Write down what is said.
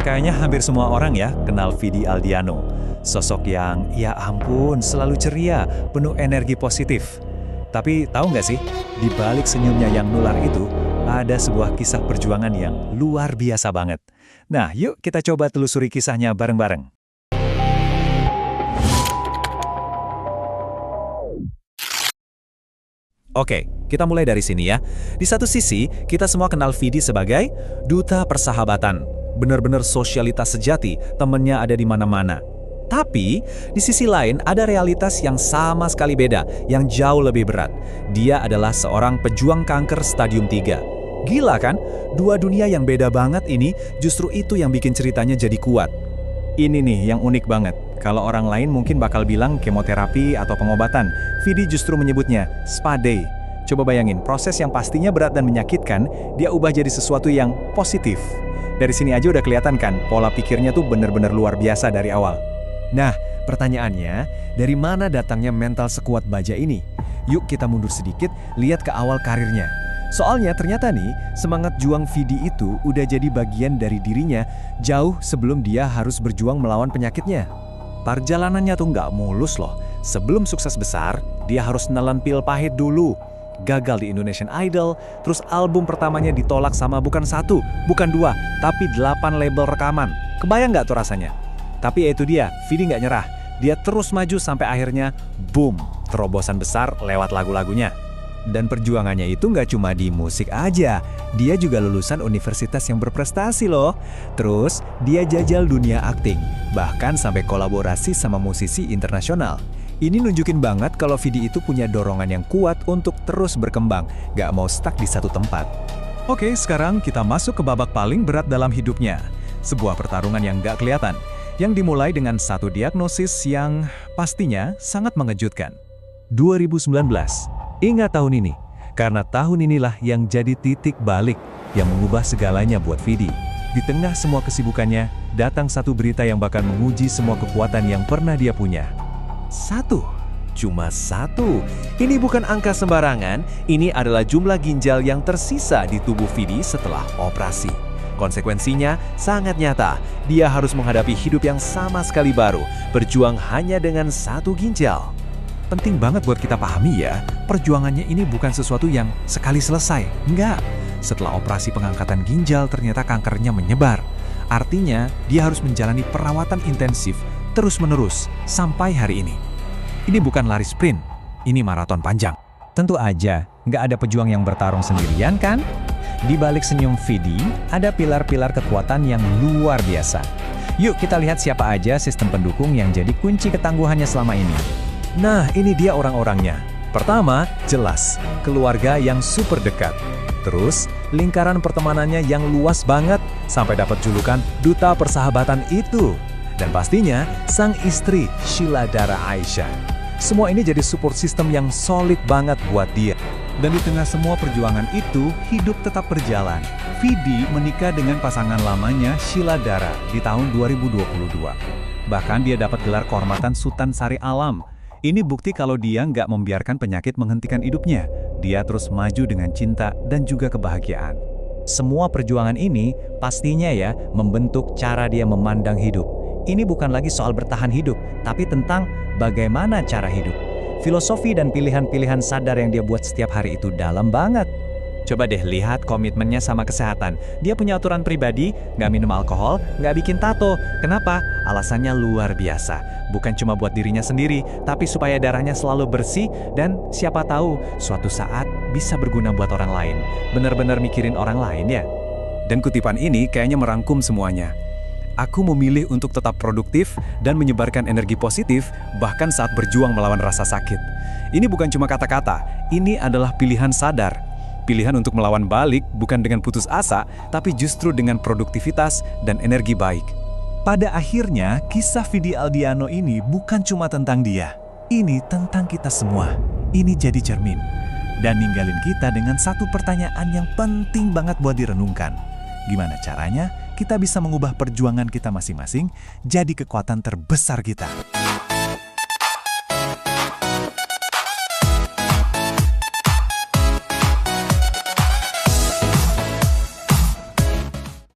Kayaknya hampir semua orang ya kenal Vidi Aldiano. Sosok yang, ya ampun, selalu ceria, penuh energi positif. Tapi tahu nggak sih, di balik senyumnya yang nular itu, ada sebuah kisah perjuangan yang luar biasa banget. Nah, yuk kita coba telusuri kisahnya bareng-bareng. Oke, kita mulai dari sini ya. Di satu sisi, kita semua kenal Vidi sebagai duta persahabatan. Benar-benar sosialitas sejati, temennya ada di mana-mana. Tapi, di sisi lain ada realitas yang sama sekali beda, yang jauh lebih berat. Dia adalah seorang pejuang kanker stadium 3. Gila kan? Dua dunia yang beda banget ini, justru itu yang bikin ceritanya jadi kuat. Ini nih yang unik banget. Kalau orang lain mungkin bakal bilang kemoterapi atau pengobatan, Vidi justru menyebutnya spa day. Coba bayangin, proses yang pastinya berat dan menyakitkan, dia ubah jadi sesuatu yang positif. Dari sini aja udah kelihatan kan, pola pikirnya tuh bener-bener luar biasa dari awal. Nah, pertanyaannya, dari mana datangnya mental sekuat baja ini? Yuk kita mundur sedikit, lihat ke awal karirnya. Soalnya ternyata nih, semangat juang Vidi itu udah jadi bagian dari dirinya jauh sebelum dia harus berjuang melawan penyakitnya. Perjalanannya tuh nggak mulus loh. Sebelum sukses besar, dia harus nelan pil pahit dulu. Gagal di Indonesian Idol, terus album pertamanya ditolak sama bukan satu, bukan dua, tapi 8 label rekaman. Kebayang nggak tuh rasanya? Tapi itu dia, Vidi nggak nyerah. Dia terus maju sampai akhirnya, boom, terobosan besar lewat lagu-lagunya. Dan perjuangannya itu nggak cuma di musik aja, dia juga lulusan universitas yang berprestasi loh. Terus, dia jajal dunia akting, bahkan sampai kolaborasi sama musisi internasional. Ini nunjukin banget kalau Vidi itu punya dorongan yang kuat untuk terus berkembang, nggak mau stuck di satu tempat. Oke, sekarang kita masuk ke babak paling berat dalam hidupnya. Sebuah pertarungan yang nggak kelihatan, yang dimulai dengan satu diagnosis yang pastinya sangat mengejutkan. 2019. Ingat tahun ini, karena tahun inilah yang jadi titik balik yang mengubah segalanya buat Vidi. Di tengah semua kesibukannya, datang satu berita yang bakal menguji semua kekuatan yang pernah dia punya. Cuma satu. Ini bukan angka sembarangan, ini adalah jumlah ginjal yang tersisa di tubuh Vidi setelah operasi. Konsekuensinya sangat nyata, dia harus menghadapi hidup yang sama sekali baru, berjuang hanya dengan satu ginjal. Penting banget buat kita pahami ya, perjuangannya ini bukan sesuatu yang sekali selesai. Enggak. Setelah operasi pengangkatan ginjal, ternyata kankernya menyebar. Artinya, dia harus menjalani perawatan intensif terus-menerus sampai hari ini. Ini bukan lari sprint, ini maraton panjang. Tentu aja, nggak ada pejuang yang bertarung sendirian kan? Di balik senyum Vidi, ada pilar-pilar kekuatan yang luar biasa. Yuk kita lihat siapa aja sistem pendukung yang jadi kunci ketangguhannya selama ini. Nah, ini dia orang-orangnya. Pertama, jelas, keluarga yang super dekat. Terus, lingkaran pertemanannya yang luas banget, sampai dapat julukan Duta Persahabatan itu. Dan pastinya, sang istri, Sheila Dara Aisha. Semua ini jadi support system yang solid banget buat dia. Dan di tengah semua perjuangan itu, hidup tetap berjalan. Vidi menikah dengan pasangan lamanya, Sheila Dara, di tahun 2022. Bahkan dia dapat gelar kehormatan Sultan Sari Alam. Ini bukti kalau dia nggak membiarkan penyakit menghentikan hidupnya. Dia terus maju dengan cinta dan juga kebahagiaan. Semua perjuangan ini pastinya ya membentuk cara dia memandang hidup. Ini bukan lagi soal bertahan hidup, tapi tentang bagaimana cara hidup. Filosofi dan pilihan-pilihan sadar yang dia buat setiap hari itu dalam banget. Coba deh lihat komitmennya sama kesehatan. Dia punya aturan pribadi, nggak minum alkohol, nggak bikin tato. Kenapa? Alasannya luar biasa. Bukan cuma buat dirinya sendiri, tapi supaya darahnya selalu bersih dan siapa tahu suatu saat bisa berguna buat orang lain. Benar-benar mikirin orang lain ya. Dan kutipan ini kayaknya merangkum semuanya. Aku memilih untuk tetap produktif dan menyebarkan energi positif bahkan saat berjuang melawan rasa sakit. Ini bukan cuma kata-kata, ini adalah pilihan sadar. Pilihan untuk melawan balik bukan dengan putus asa, tapi justru dengan produktivitas dan energi baik. Pada akhirnya, kisah Vidi Aldiano ini bukan cuma tentang dia. Ini tentang kita semua. Ini jadi cermin. Dan ninggalin kita dengan satu pertanyaan yang penting banget buat direnungkan. Gimana caranya kita bisa mengubah perjuangan kita masing-masing jadi kekuatan terbesar kita?